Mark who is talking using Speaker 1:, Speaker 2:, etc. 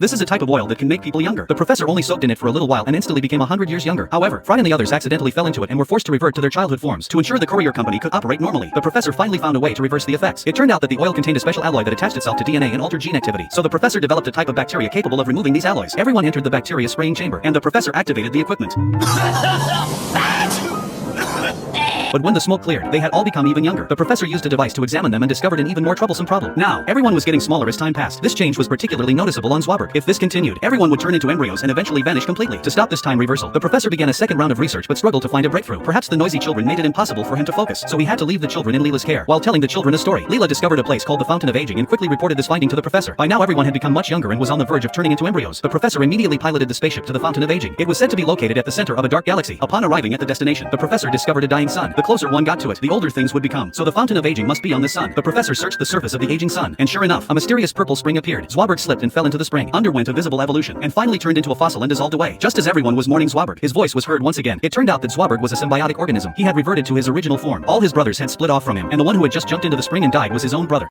Speaker 1: This is a type of oil that can make people younger. The professor only soaked in it for a little while and instantly became 100 years younger. However, Fry and the others accidentally fell into it and were forced to revert to their childhood forms. To ensure the courier company could operate normally, the professor finally found a way to reverse the effects. It turned out that the oil contained a special alloy that attached itself to DNA and altered gene activity. So the professor developed a type of bacteria capable of removing these alloys. Everyone entered the bacteria spraying chamber, and the professor activated the equipment. But when the smoke cleared, they had all become even younger. The professor used a device to examine them and discovered an even more troublesome problem. Now, everyone was getting smaller as time passed. This change was particularly noticeable on Swabbert. If this continued, everyone would turn into embryos and eventually vanish completely. To stop this time reversal, the professor began a second round of research but struggled to find a breakthrough. Perhaps the noisy children made it impossible for him to focus, so he had to leave the children in Leela's care. While telling the children a story, Leela discovered a place called the Fountain of Aging and quickly reported this finding to the professor. By now everyone had become much younger and was on the verge of turning into embryos. The professor immediately piloted the spaceship to the Fountain of Aging. It was said to be located at the center of a dark galaxy. Upon arriving at the destination, the professor discovered a dying sun. The closer one got to it, the older things would become. So the Fountain of Aging must be on the sun. The professor searched the surface of the aging sun, and sure enough, a mysterious purple spring appeared. Swabbert slipped and fell into the spring, underwent a visible evolution, and finally turned into a fossil and dissolved away. Just as everyone was mourning Swabbert, his voice was heard once again. It turned out that Swabbert was a symbiotic organism. He had reverted to his original form. All his brothers had split off from him, and the one who had just jumped into the spring and died was his own brother.